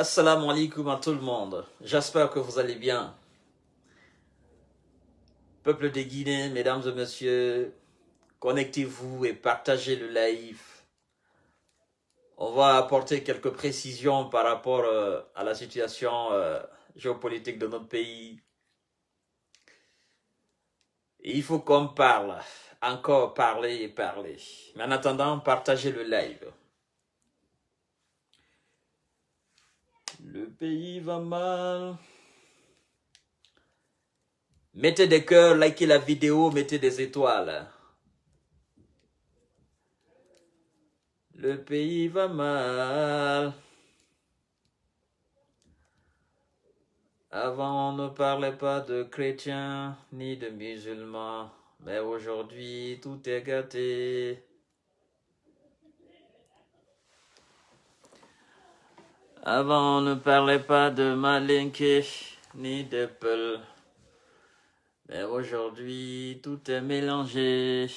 Assalamu alaikum à tout le monde. J'espère que vous allez bien. Peuple de Guinée, mesdames et messieurs, connectez-vous et partagez le live. On va apporter quelques précisions par rapport à la situation géopolitique de notre pays. Et il faut qu'on parle, encore parler et parler. Mais en attendant, partagez le live. Le pays va mal. Mettez des cœurs, likez la vidéo, mettez des étoiles. Le pays va mal. Avant, on ne parlait pas de chrétiens ni de musulmans, mais aujourd'hui, tout est gâté. Avant, on ne parlait pas de malinké ni de peul, mais aujourd'hui, tout est mélangé.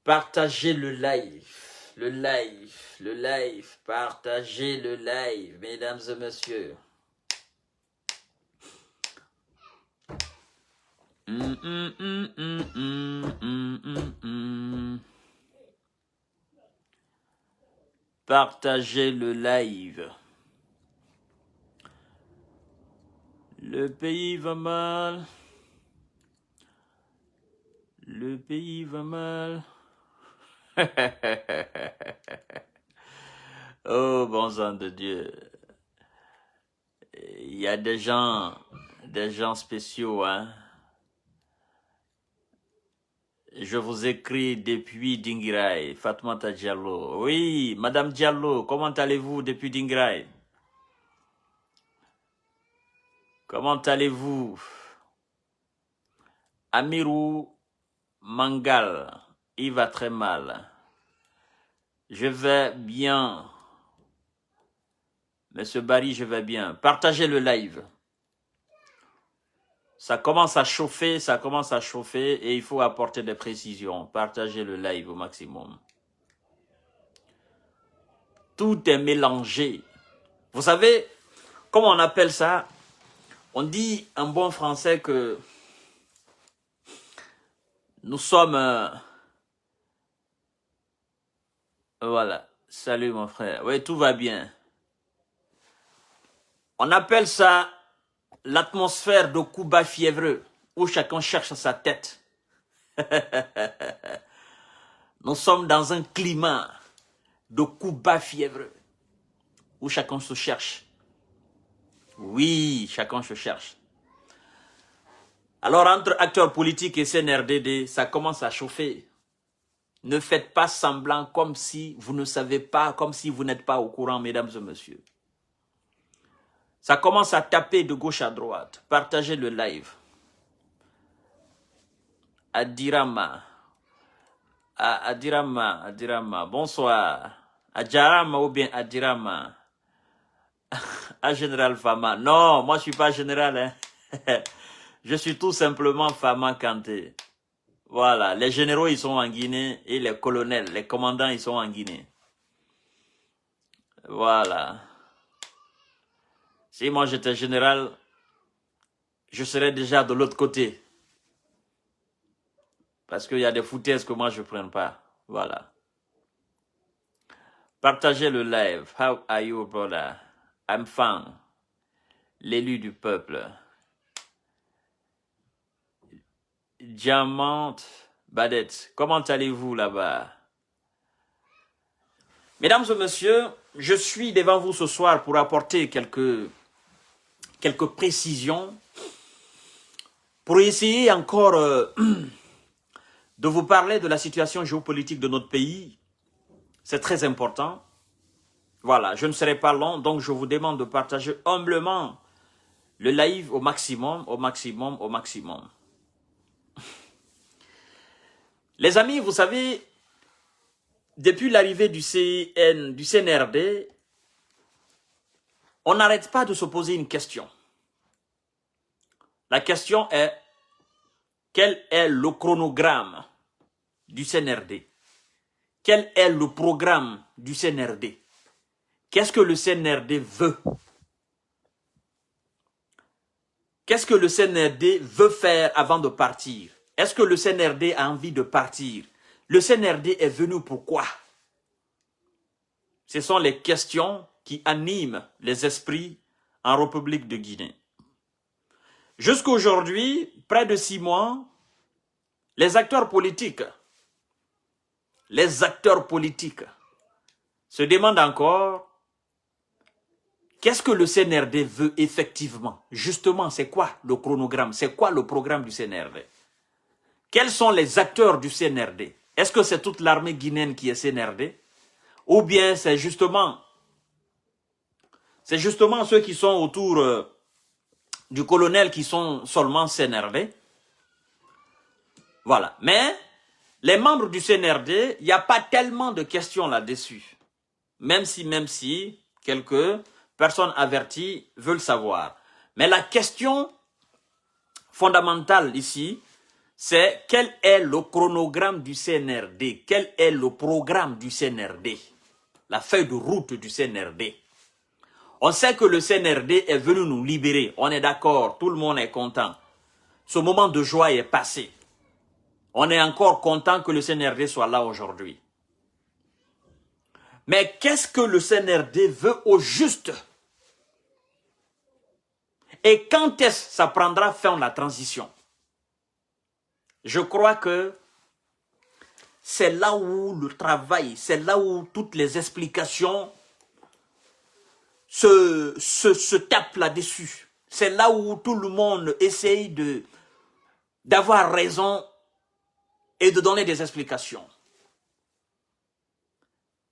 Partagez le live, partagez le live, mesdames et messieurs. Partagez le live. Le pays va mal. Le pays va mal. Oh, bon sang de Dieu. Il y a des gens spéciaux, hein. Je vous écris depuis Dingirai, Fatoumata Diallo. Oui, Madame Diallo, comment allez-vous depuis Dingirai? Comment allez-vous? Amirou Mangal, il va très mal. Je vais bien. Monsieur Barry, je vais bien. Partagez le live. Ça commence à chauffer et il faut apporter des précisions. Partagez le live au maximum. Tout est mélangé. Vous savez, comment on appelle ça? On dit en bon français que nous sommes... voilà. Salut mon frère. Oui, tout va bien. On appelle ça l'atmosphère de coup bas fiévreux, où chacun cherche sa tête. Nous sommes dans un climat de coup bas fiévreux, où chacun se cherche. Oui, chacun se cherche. Alors, entre acteurs politiques et CNRDD, ça commence à chauffer. Ne faites pas semblant comme si vous ne savez pas, comme si vous n'êtes pas au courant, mesdames et messieurs. Ça commence à taper de gauche à droite. Partagez le live. Adirama. Adirama. Bonsoir. Adjarama ou bien Adirama. À Général Fama. Non, moi je suis pas général. Hein. Je suis tout simplement Fama Kanté. Voilà, les généraux ils sont en Guinée et les colonels, les commandants ils sont en Guinée. Voilà. Si moi j'étais général, je serais déjà de l'autre côté. Parce qu'il y a des foutaises que moi je ne prends pas. Voilà. Partagez le live. How are you, brother? I'm fine. L'élu du peuple. Diamant Badette. Comment allez-vous là-bas? Mesdames et messieurs, je suis devant vous ce soir pour apporter quelques précisions, pour essayer encore de vous parler de la situation géopolitique de notre pays. C'est très important. Voilà, je ne serai pas long, donc je vous demande de partager humblement le live au maximum, au maximum, au maximum. Les amis, vous savez, depuis l'arrivée du CNRD, on n'arrête pas de se poser une question. La question est, quel est le chronogramme du CNRD? quel est le programme du CNRD? Qu'est-ce que le CNRD veut? Qu'est-ce que le CNRD veut faire avant de partir? Est-ce que le CNRD a envie de partir? Le CNRD est venu pourquoi? Ce sont les questions qui animent les esprits en République de Guinée. Jusqu'à aujourd'hui, près de 6 mois, les acteurs politiques se demandent encore qu'est-ce que le CNRD veut effectivement. Justement, c'est quoi le chronogramme? C'est quoi le programme du CNRD? Quels sont les acteurs du CNRD? Est-ce que c'est toute l'armée guinéenne qui est CNRD? Ou bien c'est justement ceux qui sont autour du colonel qui sont seulement CNRD? Voilà. Mais les membres du CNRD, il n'y a pas tellement de questions là-dessus. Même si quelques personnes averties veulent savoir. Mais la question fondamentale ici, c'est quel est le chronogramme du CNRD? Quel est le programme du CNRD? La feuille de route du CNRD. On sait que le CNRD est venu nous libérer. On est d'accord, tout le monde est content. Ce moment de joie est passé. On est encore content que le CNRD soit là aujourd'hui. Mais qu'est-ce que le CNRD veut au juste? Et quand est-ce que ça prendra fin la transition? Je crois que c'est là où le travail, c'est là où toutes les explications se tapent là-dessus. C'est là où tout le monde essaye d'avoir raison et de donner des explications.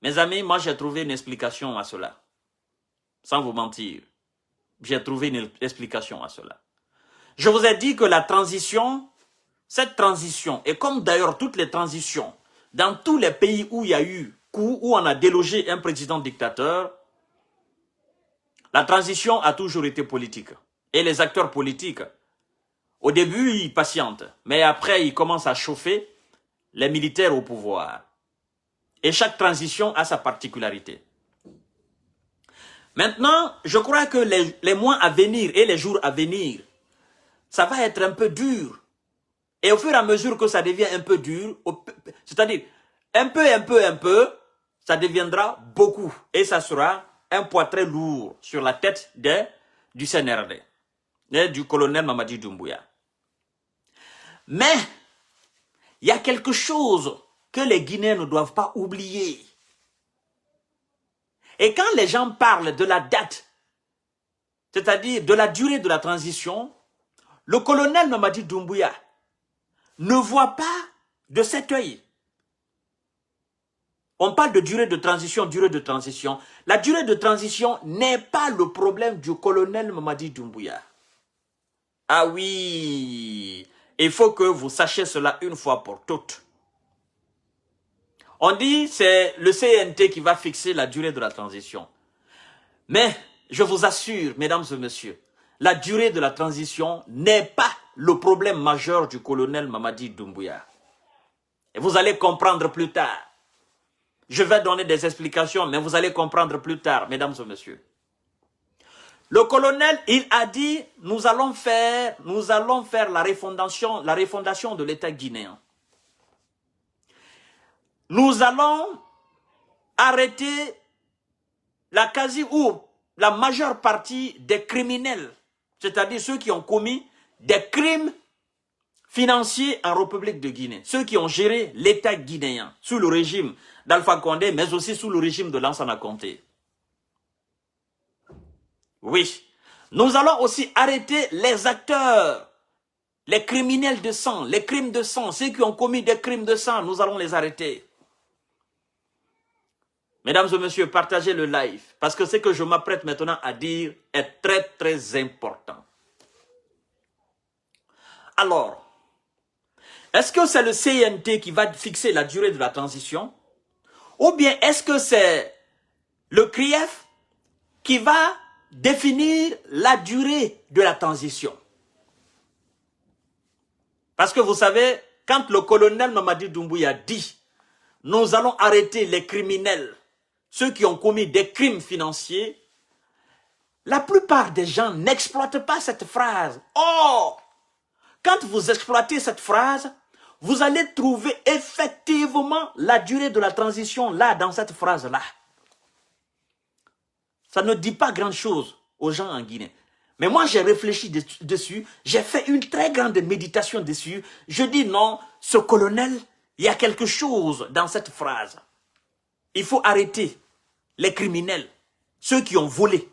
Mes amis, moi j'ai trouvé une explication à cela. Sans vous mentir. J'ai trouvé une explication à cela. Je vous ai dit que la transition, cette transition, et comme d'ailleurs toutes les transitions, dans tous les pays où il y a eu coup, où on a délogé un président dictateur, la transition a toujours été politique. Et les acteurs politiques, au début, ils patientent, mais après, ils commencent à chauffer les militaires au pouvoir. Et chaque transition a sa particularité. Maintenant, je crois que les mois à venir et les jours à venir, ça va être un peu dur. Et au fur et à mesure que ça devient un peu dur, c'est-à-dire un peu, ça deviendra beaucoup. Et ça sera un poids très lourd sur la tête du CNRD, du colonel Mamadi Doumbouya. Mais, il y a quelque chose que les Guinéens ne doivent pas oublier. Et quand les gens parlent de la date, c'est-à-dire de la durée de la transition, le colonel Mamadi Doumbouya ne voit pas de cet œil. On parle de durée de transition, durée de transition. La durée de transition n'est pas le problème du colonel Mamadi Doumbouya. Ah oui, il faut que vous sachiez cela une fois pour toutes. On dit c'est le CNT qui va fixer la durée de la transition. Mais je vous assure, mesdames et messieurs, la durée de la transition n'est pas le problème majeur du colonel Mamadi Doumbouya. Et vous allez comprendre plus tard. Je vais donner des explications, mais vous allez comprendre plus tard, mesdames et messieurs. Le colonel, il a dit, nous allons faire la refondation de l'État guinéen. Nous allons arrêter la majeure partie des criminels, c'est-à-dire ceux qui ont commis des crimes financiers en République de Guinée, ceux qui ont géré l'État guinéen sous le régime d'Alpha Condé, mais aussi sous le régime de Lansana Conté. Oui, nous allons aussi arrêter les acteurs, les criminels de sang, les crimes de sang, ceux qui ont commis des crimes de sang, nous allons les arrêter. Mesdames et messieurs, partagez le live, parce que ce que je m'apprête maintenant à dire est très très important. Alors, est-ce que c'est le CNT qui va fixer la durée de la transition? Ou bien est-ce que c'est le CRIEF qui va définir la durée de la transition? Parce que vous savez, quand le colonel Mamadi Doumbouya dit « nous allons arrêter les criminels, ceux qui ont commis des crimes financiers. La plupart des gens n'exploitent pas cette phrase. Or, quand vous exploitez cette phrase, vous allez trouver effectivement la durée de la transition là, dans cette phrase-là. Ça ne dit pas grand-chose aux gens en Guinée. Mais moi, j'ai réfléchi dessus, j'ai fait une très grande méditation dessus. Je dis non, ce colonel, il y a quelque chose dans cette phrase. Il faut arrêter les criminels, ceux qui ont volé.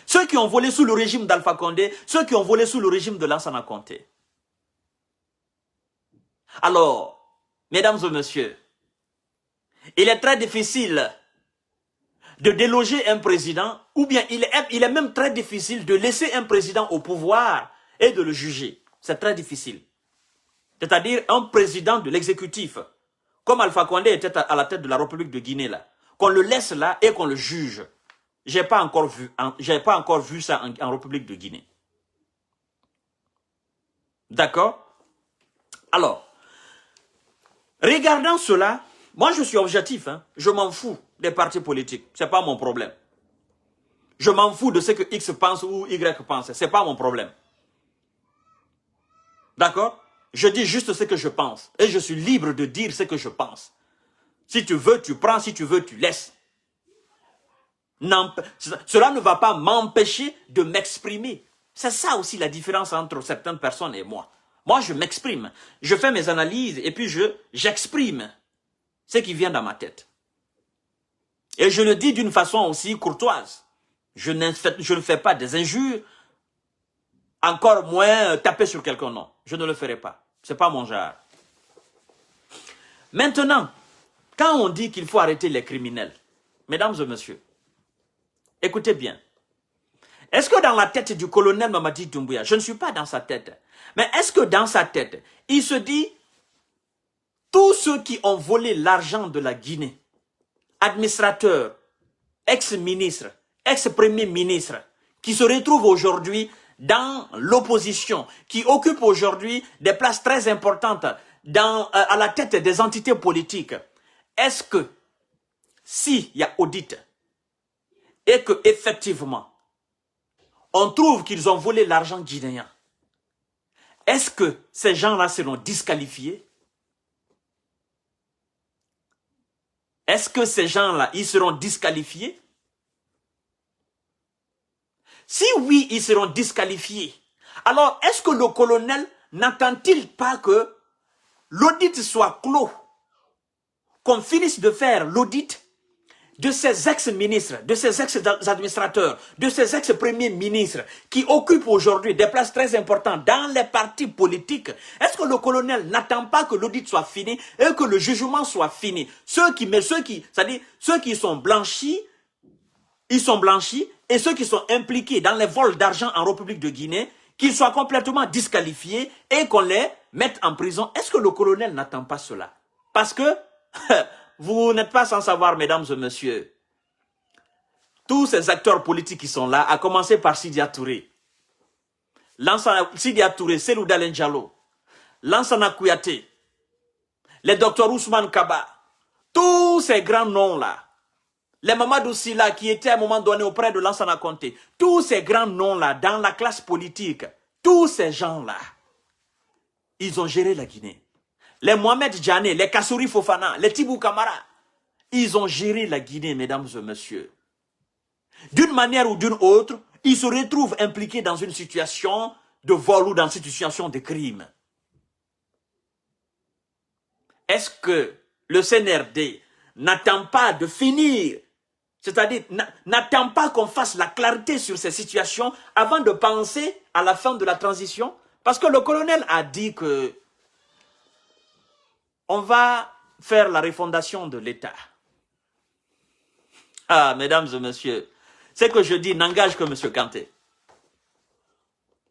Ceux qui ont volé sous le régime d'Alpha Condé, ceux qui ont volé sous le régime de Lansana Conté. Alors, mesdames et messieurs, il est très difficile de déloger un président, ou bien il est même très difficile de laisser un président au pouvoir et de le juger. C'est très difficile. C'est-à-dire un président de l'exécutif, comme Alpha Condé était à la tête de la République de Guinée, là, qu'on le laisse là et qu'on le juge. J'ai pas encore vu ça en République de Guinée. D'accord? Alors, regardant cela, moi je suis objectif, hein, je m'en fous des partis politiques, c'est pas mon problème. Je m'en fous de ce que X pense ou Y pense, c'est pas mon problème. D'accord? Je dis juste ce que je pense et je suis libre de dire ce que je pense. Si tu veux, tu prends, si tu veux, tu laisses. Cela ne va pas m'empêcher de m'exprimer. C'est ça aussi la différence entre certaines personnes et moi. Moi, je m'exprime. Je fais mes analyses et puis j'exprime ce qui vient dans ma tête. Et je le dis d'une façon aussi courtoise. Je ne fais pas des injures, encore moins taper sur quelqu'un, non. Je ne le ferai pas. Ce n'est pas mon genre. Maintenant, quand on dit qu'il faut arrêter les criminels, mesdames et messieurs, écoutez bien. Est-ce que dans la tête du colonel Mamadi Doumbouya, je ne suis pas dans sa tête, mais est-ce que dans sa tête, il se dit, tous ceux qui ont volé l'argent de la Guinée, administrateurs, ex-ministres, ex-premiers ministres, qui se retrouvent aujourd'hui dans l'opposition, qui occupent aujourd'hui des places très importantes à la tête des entités politiques, est-ce que, s'il y a audit, et que effectivement on trouve qu'ils ont volé l'argent guinéen, est-ce que ces gens-là seront disqualifiés? Est-ce que ces gens-là, ils seront disqualifiés? Si oui, ils seront disqualifiés, alors est-ce que le colonel n'attend-il pas que l'audit soit clos, qu'on finisse de faire l'audit de ces ex-ministres, de ces ex-administrateurs, de ces ex-premiers ministres qui occupent aujourd'hui des places très importantes dans les partis politiques? Est-ce que le colonel n'attend pas que l'audit soit fini et que le jugement soit fini? C'est-à-dire ceux qui sont blanchis, ils sont blanchis, et ceux qui sont impliqués dans les vols d'argent en République de Guinée, qu'ils soient complètement disqualifiés et qu'on les mette en prison. Est-ce que le colonel n'attend pas cela? Parce que vous n'êtes pas sans savoir, mesdames et messieurs, tous ces acteurs politiques qui sont là, à commencer par Sidia Touré, Sidia Touré, Selou Dalen Diallo, Lansana Kouyaté, les docteurs Ousmane Kaba, tous ces grands noms-là, les Mamadou Silla qui étaient à un moment donné auprès de Lansana Conté, tous ces grands noms-là dans la classe politique, tous ces gens-là, ils ont géré la Guinée. Les Mohamed Djane, les Kassouri Fofana, les Tibou Kamara, ils ont géré la Guinée, mesdames et messieurs. D'une manière ou d'une autre, ils se retrouvent impliqués dans une situation de vol ou dans une situation de crime. Est-ce que le CNRD n'attend pas de finir, c'est-à-dire n'attend pas qu'on fasse la clarté sur ces situations avant de penser à la fin de la transition? Parce que le colonel a dit que on va faire la refondation de l'État. Ah, mesdames et messieurs, ce que je dis n'engage que M. Kanté.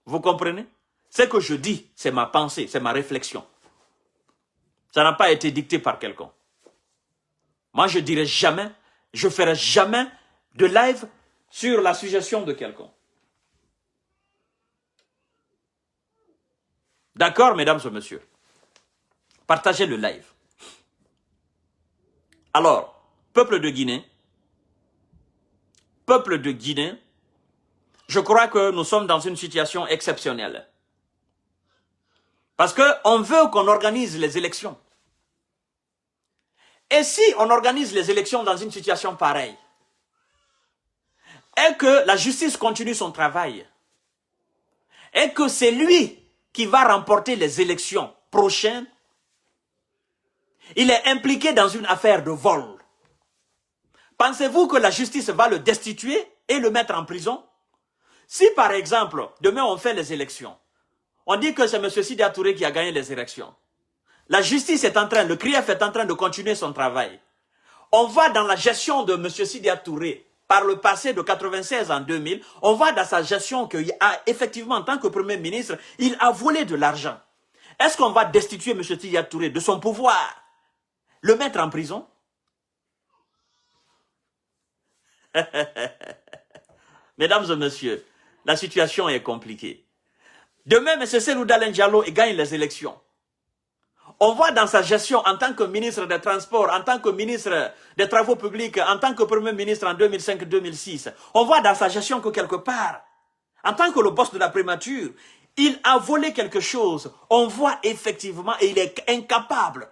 Vous comprenez? Ce que je dis, c'est ma pensée, c'est ma réflexion. Ça n'a pas été dicté par quelqu'un. Moi, je dirai jamais, je ferai jamais de live sur la suggestion de quelqu'un. D'accord, mesdames et messieurs? Partagez le live. Alors, peuple de Guinée, je crois que nous sommes dans une situation exceptionnelle. Parce qu'on veut qu'on organise les élections. Et si on organise les élections dans une situation pareille, et que la justice continue son travail, et que c'est lui qui va remporter les élections prochaines, il est impliqué dans une affaire de vol. Pensez-vous que la justice va le destituer et le mettre en prison? Si par exemple, demain on fait les élections, on dit que c'est M. Sidia Touré qui a gagné les élections. La justice est en train, le CRIEF est en train de continuer son travail. On va dans la gestion de M. Sidia Touré, par le passé de 96 en 2000, on va dans sa gestion qu'il a effectivement, en tant que Premier ministre, il a volé de l'argent. Est-ce qu'on va destituer M. Sidia Touré de son pouvoir? Le mettre en prison? Mesdames et messieurs, la situation est compliquée. Demain, M. Cellou Dalein Diallo gagne les élections. On voit dans sa gestion en tant que ministre des Transports, en tant que ministre des Travaux publics, en tant que Premier ministre en 2005-2006, on voit dans sa gestion que quelque part, en tant que le boss de la primature, il a volé quelque chose. On voit effectivement, et il est incapable.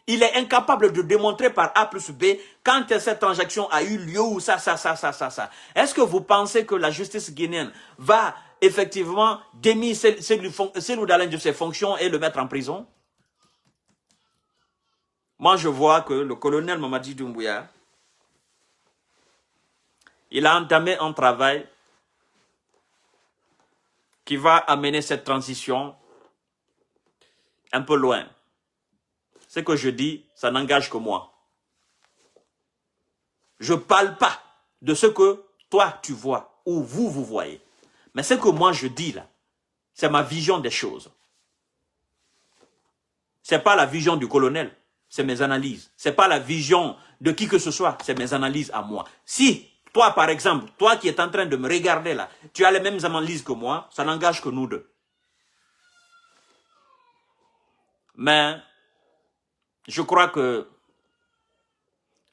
Il est incapable de démontrer par A plus B quand cette transaction a eu lieu ou ça. Est-ce que vous pensez que la justice guinéenne va effectivement démis Cellou Dalein de ses fonctions et le mettre en prison? Moi, je vois que le colonel Mamadi Doumbouya, il a entamé un travail qui va amener cette transition un peu loin. Ce que je dis, ça n'engage que moi. Je ne parle pas de ce que toi tu vois ou vous voyez. Mais ce que moi je dis là, c'est ma vision des choses. Ce n'est pas la vision du colonel, c'est mes analyses. Ce n'est pas la vision de qui que ce soit, c'est mes analyses à moi. Si toi par exemple, toi qui es en train de me regarder là, tu as les mêmes analyses que moi, ça n'engage que nous deux. Mais je crois que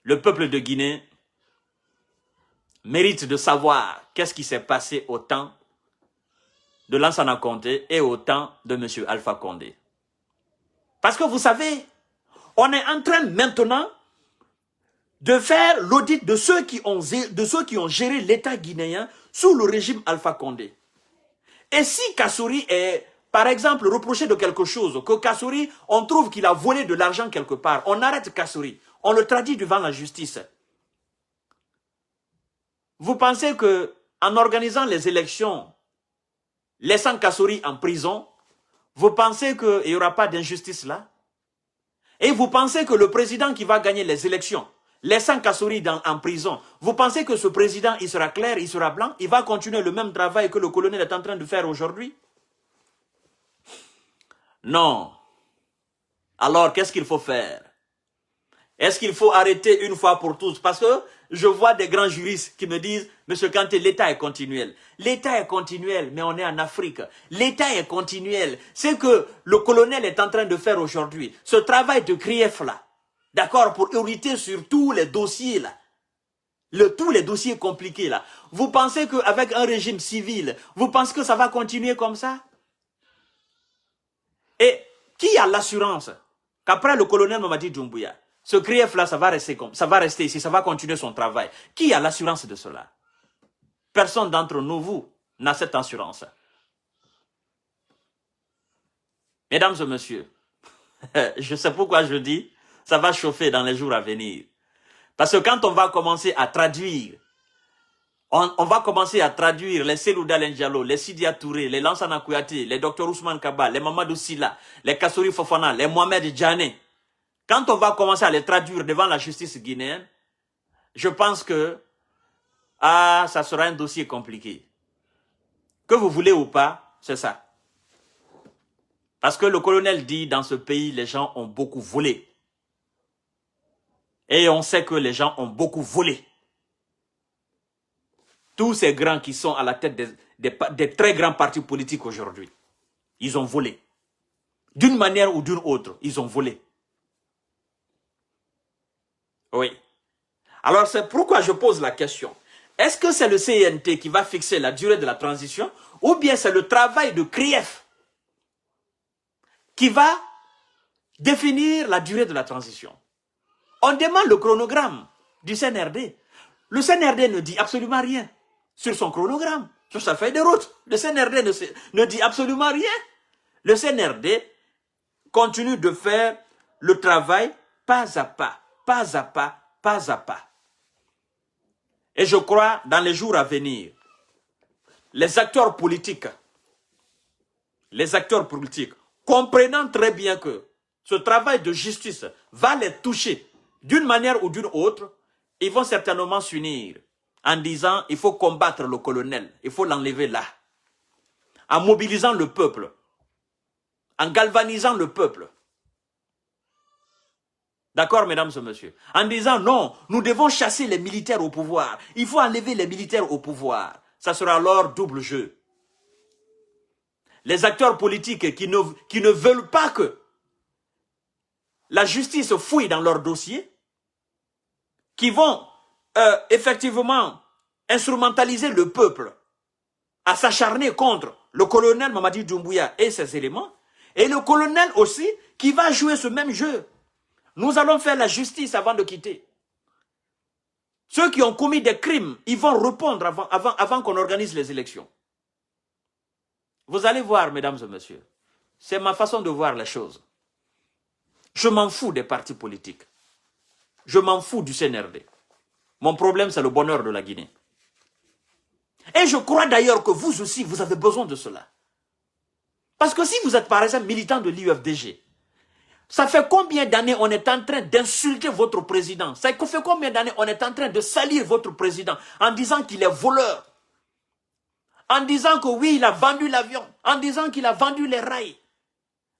le peuple de Guinée mérite de savoir qu'est-ce qui s'est passé au temps de Lansana Conté et au temps de M. Alpha Condé. Parce que vous savez, on est en train maintenant de faire l'audit de ceux qui ont géré l'État guinéen sous le régime Alpha Condé. Et si Kassouri est, par exemple, reproché de quelque chose, que Kassouri, on trouve qu'il a volé de l'argent quelque part, on arrête Kassouri, on le traduit devant la justice. Vous pensez que en organisant les élections, laissant Kassouri en prison, vous pensez qu'il n'y aura pas d'injustice là? Et vous pensez que le président qui va gagner les élections, laissant Kassouri en prison, vous pensez que ce président, il sera clair, il sera blanc, il va continuer le même travail que le colonel est en train de faire aujourd'hui? Non. Alors, qu'est-ce qu'il faut faire? Est-ce qu'il faut arrêter une fois pour tous? Parce que je vois des grands juristes qui me disent, Monsieur Kanté, l'État est continuel. L'État est continuel, mais on est en Afrique. L'État est continuel. C'est que le colonel est en train de faire aujourd'hui. Ce travail de CRIEF là, d'accord, pour hériter sur tous les dossiers là, tous les dossiers compliqués là. Vous pensez qu'avec un régime civil, vous pensez que ça va continuer comme ça? Et qui a l'assurance qu'après le colonel Mamadi Doumbouya, ce CRIEF-là, ça va rester ici, ça va continuer son travail. Qui a l'assurance de cela? Personne d'entre nous, vous, n'a cette assurance. Mesdames et messieurs, je sais pourquoi je dis, ça va chauffer dans les jours à venir. Parce que quand on va commencer à traduire, on va commencer à traduire les Cellou Dalein Diallo, les Sidia Touré, les Lansana Kouyaté, les Dr Ousmane Kaba, les Mamadou Silla, les Kassouri Fofana, les Mohamed Djane. Quand on va commencer à les traduire devant la justice guinéenne, je pense que ça sera un dossier compliqué. Que vous voulez ou pas, c'est ça. Parce que le colonel dit, dans ce pays, les gens ont beaucoup volé. Et on sait que les gens ont beaucoup volé. Tous ces grands qui sont à la tête des très grands partis politiques aujourd'hui, ils ont volé. D'une manière ou d'une autre, ils ont volé. Oui. Alors c'est pourquoi je pose la question. Est-ce que c'est le CNT qui va fixer la durée de la transition ou bien c'est le travail de CRIEF qui va définir la durée de la transition? On demande le chronogramme du CNRD. Le CNRD ne dit absolument rien sur son chronogramme, sur sa feuille de route. Le CNRD ne dit absolument rien. Le CNRD continue de faire le travail pas à pas, pas à pas, pas à pas. Et je crois, dans les jours à venir, les acteurs politiques, comprenant très bien que ce travail de justice va les toucher d'une manière ou d'une autre, ils vont certainement s'unir en disant il faut combattre le colonel, il faut l'enlever là, en mobilisant le peuple, en galvanisant le peuple. D'accord, mesdames et messieurs? En disant non, nous devons chasser les militaires au pouvoir. Il faut enlever les militaires au pouvoir. Ça sera alors double jeu. Les acteurs politiques qui ne veulent pas que la justice fouille dans leur dossier, qui vont effectivement instrumentaliser le peuple à s'acharner contre le colonel Mamadi Doumbouya et ses éléments, et le colonel aussi qui va jouer ce même jeu. Nous allons faire la justice avant de quitter. Ceux qui ont commis des crimes, ils vont répondre avant qu'on organise les élections. Vous allez voir, mesdames et messieurs, c'est ma façon de voir les choses. Je m'en fous des partis politiques. Je m'en fous du CNRD. Mon problème, c'est le bonheur de la Guinée. Et je crois d'ailleurs que vous aussi, vous avez besoin de cela. Parce que si vous êtes par exemple militant de l'UFDG, ça fait combien d'années on est en train d'insulter votre président? Ça fait combien d'années on est en train de salir votre président en disant qu'il est voleur? En disant que oui, il a vendu l'avion, en disant qu'il a vendu les rails.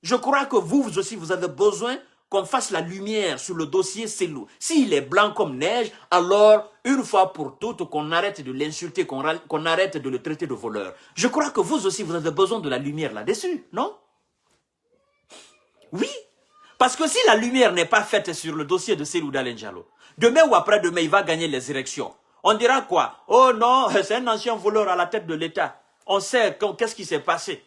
Je crois que vous aussi, vous avez besoin qu'on fasse la lumière sur le dossier Cellou. S'il est blanc comme neige, alors, une fois pour toutes, qu'on arrête de l'insulter, qu'on arrête de le traiter de voleur. Je crois que vous aussi, vous avez besoin de la lumière là-dessus, non? Oui. Parce que si la lumière n'est pas faite sur le dossier de Cellou Dalein Diallo, demain ou après-demain, il va gagner les élections. On dira quoi? Oh non, c'est un ancien voleur à la tête de l'État. On sait qu'est-ce qui s'est passé.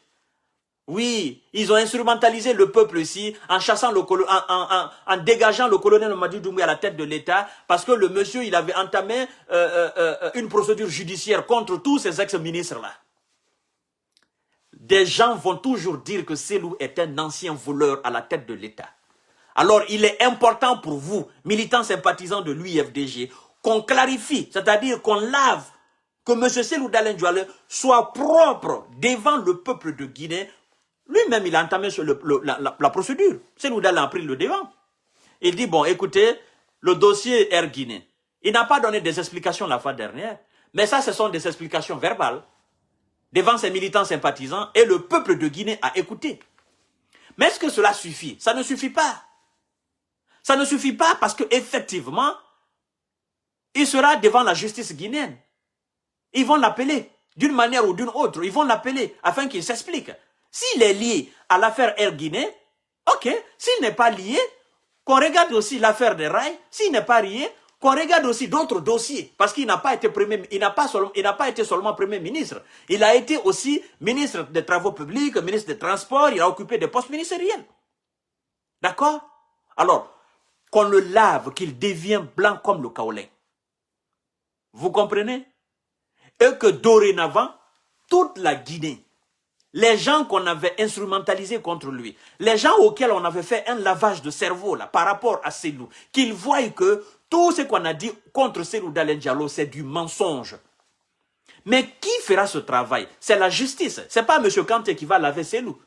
Oui, ils ont instrumentalisé le peuple ici en chassant en dégageant le colonel Mamadi Doumbouya à la tête de l'État parce que le monsieur, il avait entamé une procédure judiciaire contre tous ces ex-ministres-là. Des gens vont toujours dire que Cellou est un ancien voleur à la tête de l'État. Alors, il est important pour vous, militants sympathisants de l'UFDG, qu'on clarifie, c'est-à-dire qu'on lave, que M. Cellou Dalein Diallo soit propre devant le peuple de Guinée. Lui-même, il a entamé la procédure. Cellou Dalein a pris le devant. Il dit, bon, écoutez, le dossier Air Guinée, il n'a pas donné des explications la fois dernière, mais ça, ce sont des explications verbales devant ses militants sympathisants et le peuple de Guinée a écouté. Mais est-ce que cela suffit? Ça ne suffit pas. Ça ne suffit pas parce qu'effectivement, il sera devant la justice guinéenne. Ils vont l'appeler d'une manière ou d'une autre. Ils vont l'appeler afin qu'il s'explique. S'il est lié à l'affaire Air Guinée, ok. S'il n'est pas lié, qu'on regarde aussi l'affaire des rails. S'il n'est pas lié, qu'on regarde aussi d'autres dossiers. Parce qu'il n'a pas été été seulement Premier ministre. Il a été aussi ministre des Travaux publics, ministre des Transports. Il a occupé des postes ministériels. D'accord? Alors, qu'on le lave, qu'il devienne blanc comme le kaolin. Vous comprenez? Et que dorénavant, toute la Guinée, les gens qu'on avait instrumentalisés contre lui, les gens auxquels on avait fait un lavage de cerveau là, par rapport à Cellou, qu'ils voient que tout ce qu'on a dit contre Cellou Dalein Diallo, c'est du mensonge. Mais qui fera ce travail? C'est la justice. Ce n'est pas M. Kanté qui va laver Cellou.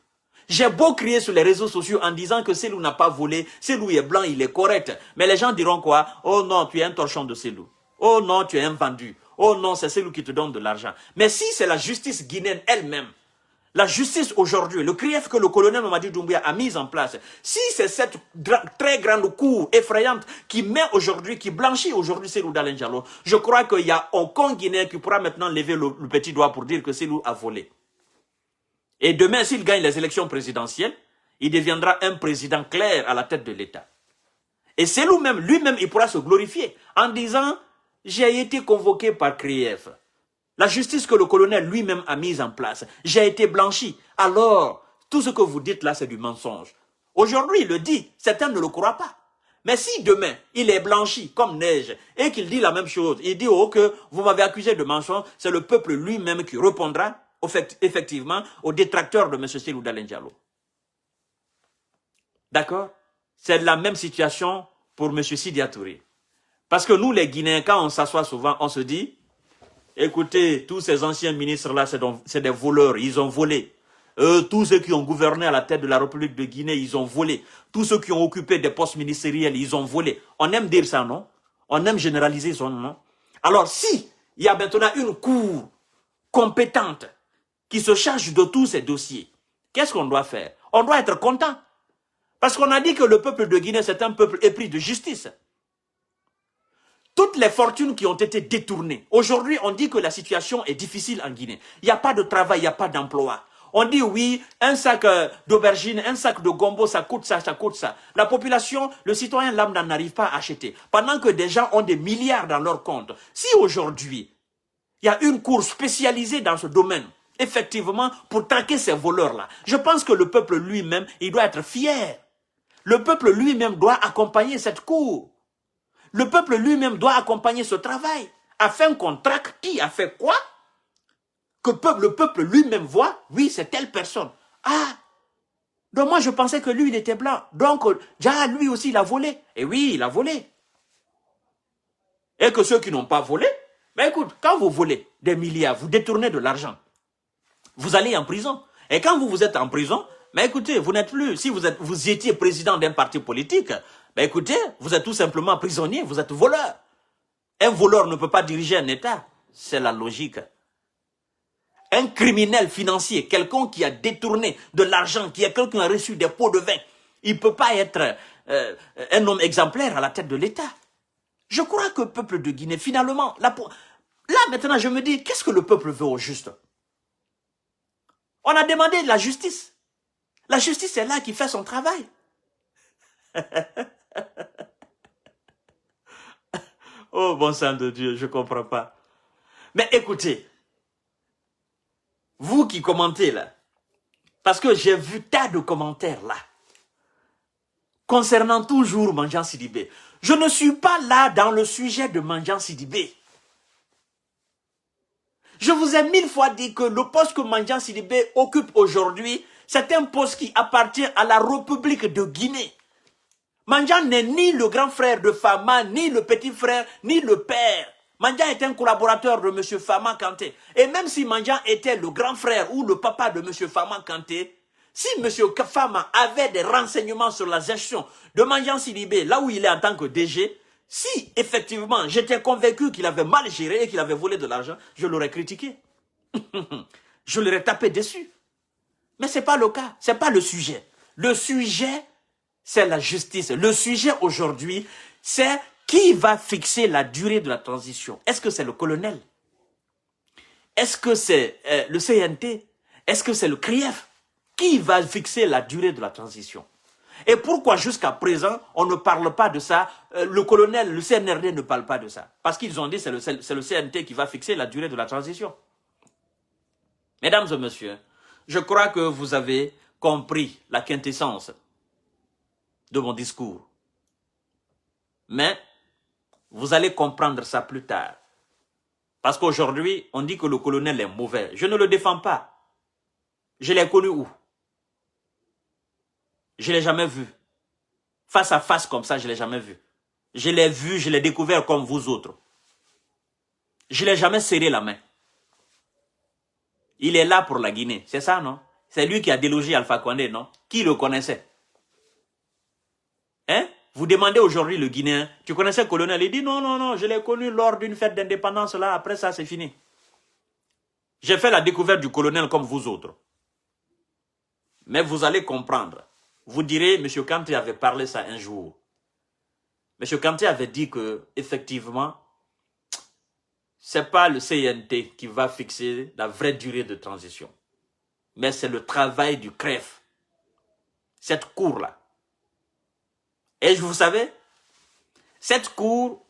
J'ai beau crier sur les réseaux sociaux en disant que Cellou n'a pas volé, Cellou est blanc, il est correct. Mais les gens diront quoi? Oh non, tu es un torchon de Cellou. Oh non, tu es un vendu. Oh non, c'est Cellou qui te donne de l'argent. Mais si c'est la justice guinéenne elle-même, la justice aujourd'hui, le CRIEF que le colonel Mamadi Doumbouya a mis en place, si c'est cette très grande cour effrayante qui met aujourd'hui, qui blanchit aujourd'hui Cellou Dalein Diallo, je crois qu'il n'y a aucun Guinéen qui pourra maintenant lever le petit doigt pour dire que Cellou a volé. Et demain, s'il gagne les élections présidentielles, il deviendra un président clair à la tête de l'État. Et c'est lui-même, il pourra se glorifier en disant « J'ai été convoqué par Krief. La justice que le colonel lui-même a mise en place, j'ai été blanchi. Alors, tout ce que vous dites là, c'est du mensonge. » Aujourd'hui, il le dit, certains ne le croient pas. Mais si demain, il est blanchi comme neige et qu'il dit la même chose, il dit oh, que vous m'avez accusé de mensonge, c'est le peuple lui-même qui répondra effectivement aux détracteurs de M. Cellou Dalein Diallo. D'accord? C'est la même situation pour M. Sidya Touré. Parce que nous, les Guinéens, quand on s'assoit souvent, on se dit, écoutez, tous ces anciens ministres-là, c'est des voleurs, ils ont volé. Tous ceux qui ont gouverné à la tête de la République de Guinée, ils ont volé. Tous ceux qui ont occupé des postes ministériels, ils ont volé. On aime dire ça, non? On aime généraliser ça, non? Alors, si il y a maintenant une cour compétente qui se charge de tous ces dossiers, qu'est-ce qu'on doit faire? On doit être content. Parce qu'on a dit que le peuple de Guinée, c'est un peuple épris de justice. Toutes les fortunes qui ont été détournées. Aujourd'hui, on dit que la situation est difficile en Guinée. Il n'y a pas de travail, il n'y a pas d'emploi. On dit oui, un sac d'aubergine, un sac de gombo, ça coûte ça, ça coûte ça. La population, le citoyen lambda n'arrive pas à acheter. Pendant que des gens ont des milliards dans leur compte. Si aujourd'hui, il y a une cour spécialisée dans ce domaine, effectivement, pour traquer ces voleurs-là, je pense que le peuple lui-même, il doit être fier. Le peuple lui-même doit accompagner cette cour. Le peuple lui-même doit accompagner ce travail, afin qu'on traque qui a fait quoi, que le peuple lui-même voit, oui, c'est telle personne. Ah, donc moi je pensais que lui, il était blanc. Donc, déjà, lui aussi, il a volé. Et oui, il a volé. Et que ceux qui n'ont pas volé, mais écoute, quand vous volez des milliards, vous détournez de l'argent, vous allez en prison. Et quand vous êtes en prison, mais écoutez, vous n'êtes plus, si vous étiez président d'un parti politique, ben écoutez, vous êtes tout simplement prisonnier, vous êtes voleur. Un voleur ne peut pas diriger un État. C'est la logique. Un criminel financier, quelqu'un qui a détourné de l'argent, quelqu'un qui a reçu des pots de vin, il ne peut pas être un homme exemplaire à la tête de l'État. Je crois que le peuple de Guinée, finalement, là maintenant je me dis, qu'est-ce que le peuple veut au juste? On a demandé de la justice. La justice est là qui fait son travail. Oh, bon sang de Dieu, je ne comprends pas. Mais écoutez, vous qui commentez là, parce que j'ai vu tas de commentaires là, concernant toujours Mandian Sidibé. Je ne suis pas là dans le sujet de Mandian Sidibé. Je vous ai 1000 fois dit que le poste que Mandian Sidibé occupe aujourd'hui, c'est un poste qui appartient à la République de Guinée. Mandian n'est ni le grand frère de Fama, ni le petit frère, ni le père. Mandian est un collaborateur de M. Fama Kanté. Et même si Mandian était le grand frère ou le papa de M. Fama Kanté, si M. Fama avait des renseignements sur la gestion de Mandian Sidibé, là où il est en tant que DG, si effectivement j'étais convaincu qu'il avait mal géré et qu'il avait volé de l'argent, je l'aurais critiqué. Je l'aurais tapé dessus. Mais ce n'est pas le cas, ce n'est pas le sujet. Le sujet, c'est la justice. Le sujet aujourd'hui, c'est qui va fixer la durée de la transition. Est-ce que c'est le colonel? Est-ce que c'est le CNT? Est-ce que c'est le CRIEF? Qui va fixer la durée de la transition? Et pourquoi jusqu'à présent, on ne parle pas de ça? Le colonel, le CNRD ne parle pas de ça. Parce qu'ils ont dit que c'est le CNT qui va fixer la durée de la transition. Mesdames et messieurs, je crois que vous avez compris la quintessence de mon discours. Mais vous allez comprendre ça plus tard. Parce qu'aujourd'hui, on dit que le colonel est mauvais. Je ne le défends pas. Je l'ai connu où? Je ne l'ai jamais vu. Face à face comme ça, je ne l'ai jamais vu. Je l'ai vu, je l'ai découvert comme vous autres. Je ne l'ai jamais serré la main. Il est là pour la Guinée, c'est ça, non? C'est lui qui a délogé Alpha Condé, non? Qui le connaissait? Hein? Vous demandez aujourd'hui le Guinéen, tu connaissais le colonel? Il dit non, non, non, je l'ai connu lors d'une fête d'indépendance, là, après ça, c'est fini. J'ai fait la découverte du colonel comme vous autres. Mais vous allez comprendre. Vous direz, M. Kanté avait parlé ça un jour. M. Kanté avait dit que, effectivement, ce n'est pas le CNT qui va fixer la vraie durée de transition. Mais c'est le travail du CREF. cette cour-là. Et vous savez, cette cour,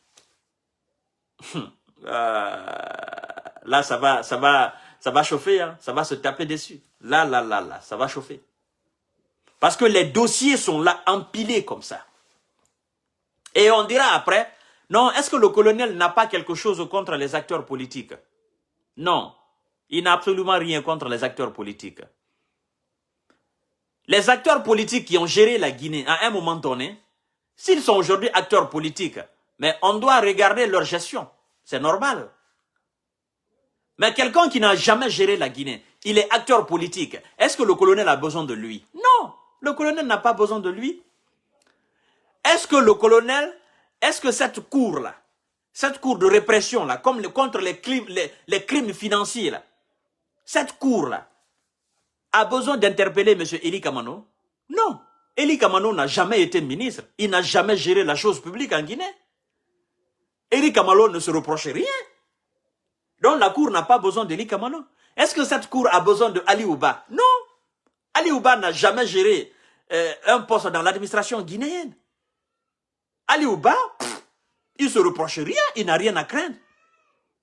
là, ça va chauffer, hein, ça va se taper dessus. Là, ça va chauffer. Parce que les dossiers sont là, empilés comme ça. Et on dira après, non, est-ce que le colonel n'a pas quelque chose contre les acteurs politiques? Non, il n'a absolument rien contre les acteurs politiques. Les acteurs politiques qui ont géré la Guinée à un moment donné, s'ils sont aujourd'hui acteurs politiques, mais on doit regarder leur gestion. C'est normal. Mais quelqu'un qui n'a jamais géré la Guinée, il est acteur politique. Est-ce que le colonel a besoin de lui? Non, le colonel n'a pas besoin de lui. Est-ce que le colonel, est-ce que cette cour-là, cette cour de répression-là, comme contre les crimes financiers, là, cette cour-là, a besoin d'interpeller M. Eli Kamano? Non. Eli Kamano n'a jamais été ministre. Il n'a jamais géré la chose publique en Guinée. Eli Kamano ne se reproche rien. Donc la cour n'a pas besoin d'Eli Kamano. Est-ce que cette cour a besoin de Ali Ouba? Non. Ali Ouba n'a jamais géré un poste dans l'administration guinéenne. Ali Ouba, il ne se reproche rien, il n'a rien à craindre.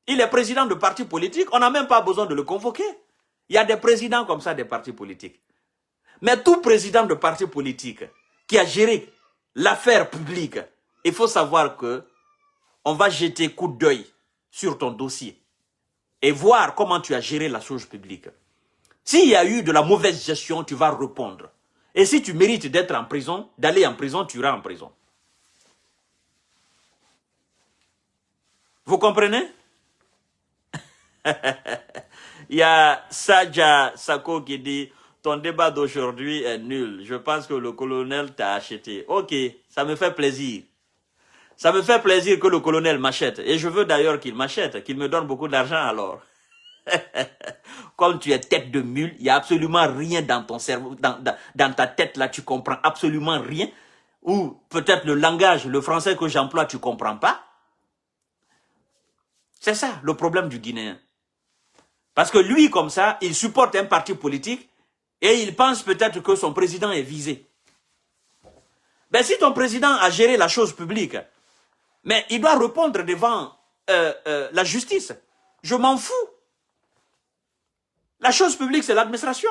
Il est président de parti politique, on n'a même pas besoin de le convoquer. Il y a des présidents comme ça des partis politiques. Mais tout président de parti politique qui a géré l'affaire publique, il faut savoir que on va jeter coup d'œil sur ton dossier et voir comment tu as géré la chose publique. S'il y a eu de la mauvaise gestion, tu vas répondre. Et si tu mérites d'être en prison, d'aller en prison, tu iras en prison. Vous comprenez? Il y a Saja Sako qui dit « Ton débat d'aujourd'hui est nul. Je pense que le colonel t'a acheté. » Ok, ça me fait plaisir. Ça me fait plaisir que le colonel m'achète. Et je veux d'ailleurs qu'il m'achète, qu'il me donne beaucoup d'argent alors. Comme tu es tête de mule, il n'y a absolument rien dans ton cerveau, dans ta tête là, tu comprends absolument rien. Ou peut-être le langage, le français que j'emploie, tu ne comprends pas. C'est ça le problème du Guinéen. Parce que lui, comme ça, il supporte un parti politique et il pense peut-être que son président est visé. Ben si ton président a géré la chose publique, mais il doit répondre devant la justice. Je m'en fous. La chose publique, c'est l'administration.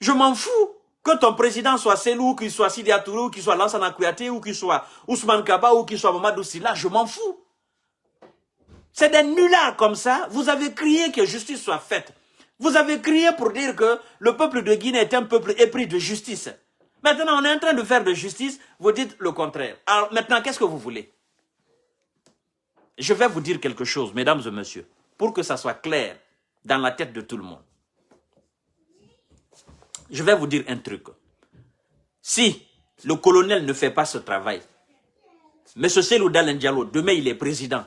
Je m'en fous que ton président soit Selou, qu'il soit Sidi Atourou, qu'il soit Lansana Kouyaté, ou qu'il soit Ousmane Kaba, ou qu'il soit Mamadou Silla, je m'en fous. C'est des nullards comme ça. Vous avez crié que justice soit faite. Vous avez crié pour dire que le peuple de Guinée est un peuple épris de justice. Maintenant, on est en train de faire de justice, vous dites le contraire. Alors maintenant, qu'est-ce que vous voulez? Je vais vous dire quelque chose, mesdames et messieurs, pour que ça soit clair dans la tête de tout le monde. Je vais vous dire un truc. Si le colonel ne fait pas ce travail, M. Selou Dalein Diallo, demain il est président,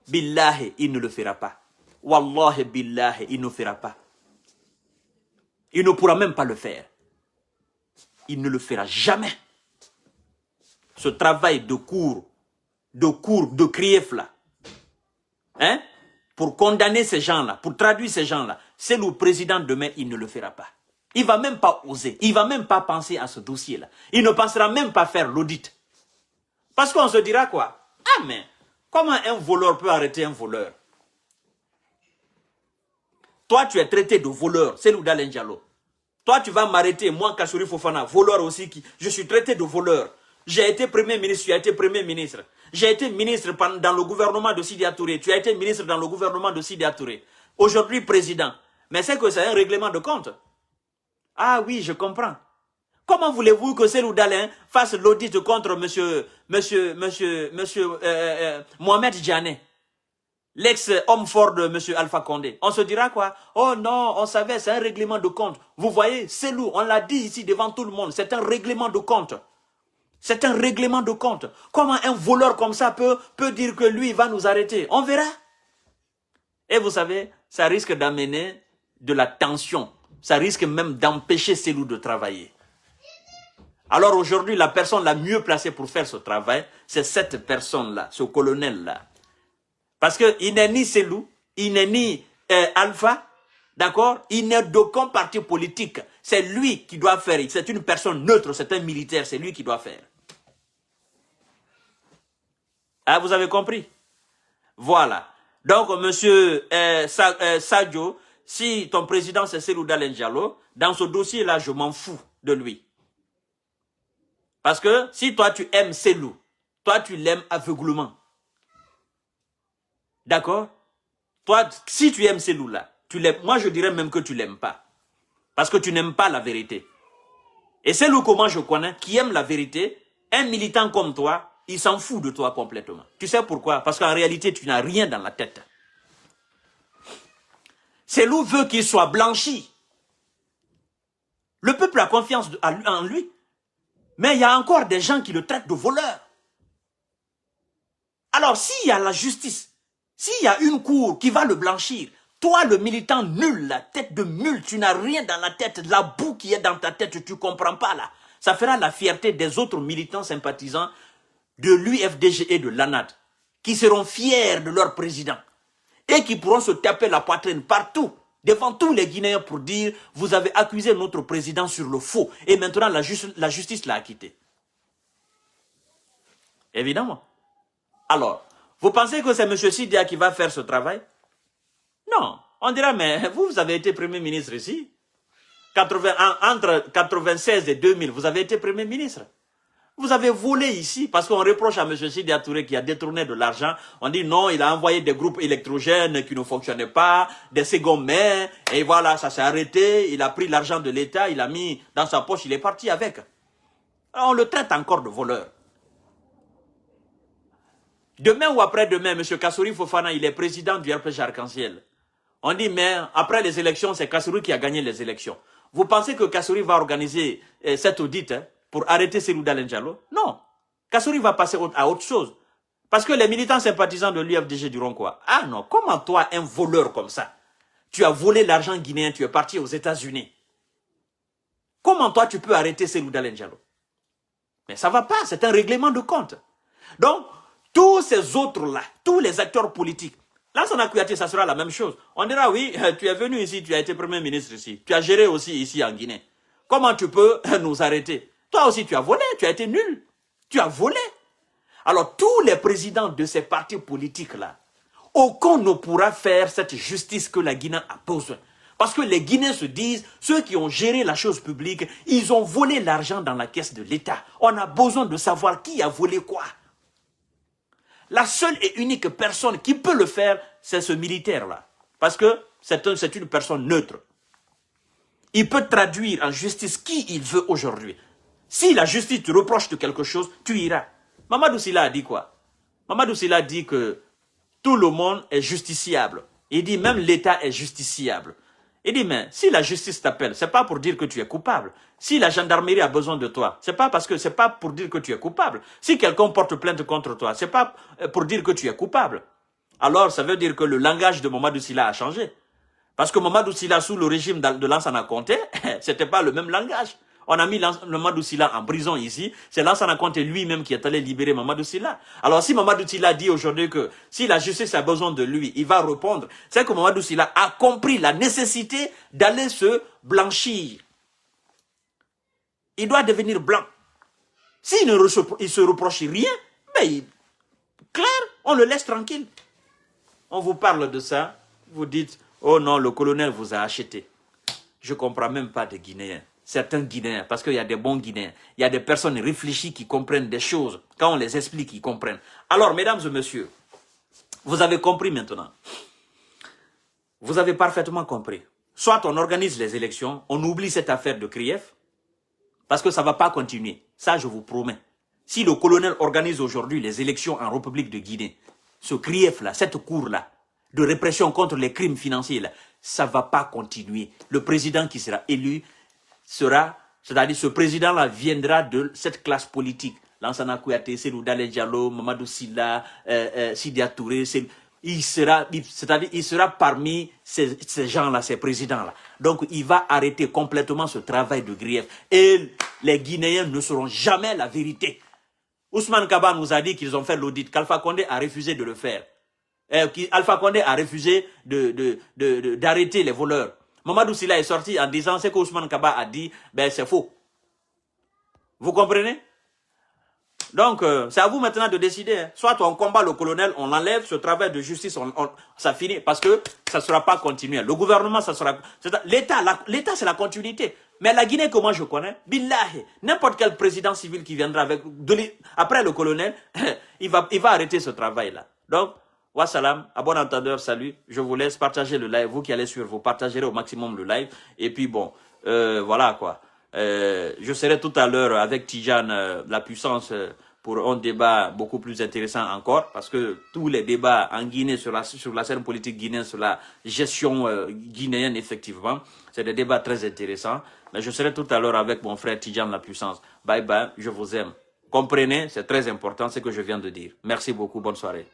billahi, il ne le fera pas. Wallahi billahi, il ne le fera pas. Il ne pourra même pas le faire. Il ne le fera jamais. Ce travail de cours, de crief là, hein, pour condamner ces gens-là, pour traduire ces gens-là, c'est le président demain, il ne le fera pas. Il ne va même pas oser, il ne va même pas penser à ce dossier-là. Il ne pensera même pas faire l'audit. Parce qu'on se dira quoi? Ah mais, comment un voleur peut arrêter un voleur? Toi, tu es traité de voleur, Selou Dalein Diallo. Toi, tu vas m'arrêter, moi, Kassouri Fofana, voleur aussi, je suis traité de voleur. J'ai été premier ministre, tu as été premier ministre. J'ai été ministre dans le gouvernement de Sidi Atouré, tu as été ministre dans le gouvernement de Sidi Atouré. Aujourd'hui, président. Mais c'est que c'est un règlement de compte. Ah oui, je comprends. Comment voulez-vous que Selou Dalein fasse l'audit contre Mohamed Djané, l'ex-homme fort de M. Alpha Condé? On se dira quoi? Oh non, on savait, c'est un règlement de compte. Vous voyez, Selou, on l'a dit ici devant tout le monde, c'est un règlement de compte. C'est un règlement de compte. Comment un voleur comme ça peut dire que lui, il va nous arrêter? On verra. Et vous savez, ça risque d'amener de la tension. Ça risque même d'empêcher Selou de travailler. Alors aujourd'hui, la personne la mieux placée pour faire ce travail, c'est cette personne-là, ce colonel-là. Parce qu'il n'est ni Selou, il n'est ni Alpha, D'accord? Il n'est d'aucun parti politique. C'est lui qui doit faire. C'est une personne neutre, c'est un militaire, c'est lui qui doit faire. Ah, vous avez compris? Voilà. Donc, monsieur Sadio, si ton président c'est Cellou Dalein Diallo, dans ce dossier-là, je m'en fous de lui. Parce que si toi tu aimes Cellou, toi tu l'aimes aveuglement. D'accord? Toi, si tu aimes Cellou là, tu l'aimes. Moi je dirais même que tu l'aimes pas. Parce que tu n'aimes pas la vérité. Et Cellou, comment je connais, qui aime la vérité, un militant comme toi, il s'en fout de toi complètement. Tu sais pourquoi? Parce qu'en réalité, tu n'as rien dans la tête. Cellou veut qu'il soit blanchi. Le peuple a confiance en lui. Mais il y a encore des gens qui le traitent de voleur. Alors, s'il y a la justice, s'il y a une cour qui va le blanchir, toi, le militant nul, la tête de mule, tu n'as rien dans la tête, la boue qui est dans ta tête, tu ne comprends pas là. Ça fera la fierté des autres militants sympathisants de l'UFDG et de l'ANAD, qui seront fiers de leur président et qui pourront se taper la poitrine partout, devant tous les Guinéens pour dire « Vous avez accusé notre président sur le faux et maintenant la justice l'a acquitté. » Évidemment. Alors, vous pensez que c'est M. Sidia qui va faire ce travail? Non. On dira, mais vous avez été Premier ministre ici. Entre 96 et 2000, vous avez été Premier ministre. Vous avez volé ici parce qu'on reproche à M. Sidia Touré qui a détourné de l'argent. On dit non, il a envoyé des groupes électrogènes qui ne fonctionnaient pas, des secondes mains, et voilà, ça s'est arrêté. Il a pris l'argent de l'État, il a mis dans sa poche, il est parti avec. Alors, on le traite encore de voleur. Demain ou après-demain, M. Kassouri Fofana, il est président du RPG Arc-en-Ciel. On dit, mais après les élections, c'est Kassouri qui a gagné les élections. Vous pensez que Kassouri va organiser cet audit pour arrêter Cellou Dalein Diallo? Non. Kassouri va passer à autre chose. Parce que les militants sympathisants de l'UFDG diront quoi? Ah non, comment toi, un voleur comme ça, tu as volé l'argent guinéen, tu es parti aux États-Unis. Comment toi, tu peux arrêter Cellou Dalein Diallo? Mais ça ne va pas, c'est un règlement de compte. Donc, tous ces autres-là, tous les acteurs politiques, Lansana Kouyaté, ça sera la même chose. On dira, oui, tu es venu ici, tu as été Premier ministre ici, tu as géré aussi ici en Guinée. Comment tu peux nous arrêter? Toi aussi, tu as volé, tu as été nul. Tu as volé. Alors, tous les présidents de ces partis politiques-là, aucun ne pourra faire cette justice que la Guinée a besoin. Parce que les Guinéens se disent, ceux qui ont géré la chose publique, ils ont volé l'argent dans la caisse de l'État. On a besoin de savoir qui a volé quoi. La seule et unique personne qui peut le faire, c'est ce militaire-là. Parce que c'est une personne neutre. Il peut traduire en justice qui il veut aujourd'hui. Si la justice te reproche de quelque chose, tu iras. Mamadou Sylla a dit quoi? Mamadou Sylla dit que tout le monde est justiciable. Il dit même l'État est justiciable. Il dit, mais si la justice t'appelle, c'est pas pour dire que tu es coupable. Si la gendarmerie a besoin de toi, c'est pas pour dire que tu es coupable. Si quelqu'un porte plainte contre toi, c'est pas pour dire que tu es coupable. Alors, ça veut dire que le langage de Mamadou Sylla a changé. Parce que Mamadou Sylla, sous le régime de Lansana Conté, c'était pas le même langage. On a mis Mamadou Sylla en prison ici. C'est Lansana Conté lui-même qui est allé libérer Mamadou Sylla. Alors si Mamadou Sylla dit aujourd'hui que si la justice a besoin de lui, il va répondre. C'est que Mamadou Sylla a compris la nécessité d'aller se blanchir. Il doit devenir blanc. S'il ne se reproche rien, mais clair, on le laisse tranquille. On vous parle de ça, vous dites, oh non, le colonel vous a acheté. Je ne comprends même pas des Guinéens. Certains Guinéens, parce qu'il y a des bons Guinéens, il y a des personnes réfléchies qui comprennent des choses. Quand on les explique, ils comprennent. Alors, mesdames et messieurs, vous avez compris maintenant. Vous avez parfaitement compris. Soit on organise les élections, on oublie cette affaire de Krief, parce que ça ne va pas continuer. Ça, je vous promets. Si le colonel organise aujourd'hui les élections en République de Guinée, ce Krief-là, cette cour-là, de répression contre les crimes financiers, là, ça ne va pas continuer. Le président qui sera élu sera, c'est-à-dire ce président-là viendra de cette classe politique. Lansana Kouyaté, Cellou Dalein Diallo, Mamadou Sylla, Sidia Touré, il sera parmi ces gens-là, ces présidents-là. Donc, il va arrêter complètement ce travail de grief. Et les Guinéens ne sauront jamais la vérité. Ousmane Kaba nous a dit qu'ils ont fait l'audit, qu'Alpha Condé a refusé de le faire. Alpha Condé a refusé d'arrêter les voleurs. Mamadou Sylla est sorti en disant ce qu'Ousmane Kaba a dit, ben c'est faux. Vous comprenez? Donc, c'est à vous maintenant de décider. Hein. Soit on combat le colonel, on l'enlève, ce travail de justice, ça finit. Parce que ça ne sera pas continuel. Le gouvernement, ça sera... L'État, c'est la continuité. Mais la Guinée que moi je connais, billahi, n'importe quel président civil qui viendra après le colonel, il va arrêter ce travail-là. Donc, wassalam, à bon entendeur, salut. Je vous laisse partager le live. Vous qui allez suivre, vous partagerez au maximum le live. Et puis bon, voilà quoi. Je serai tout à l'heure avec Tidjane, la puissance, pour un débat beaucoup plus intéressant encore, parce que tous les débats en Guinée, sur la scène politique guinéenne, sur la gestion guinéenne, effectivement, c'est des débats très intéressants. Mais je serai tout à l'heure avec mon frère Tidjane, la puissance. Bye bye, je vous aime. Comprenez, c'est très important ce que je viens de dire. Merci beaucoup, bonne soirée.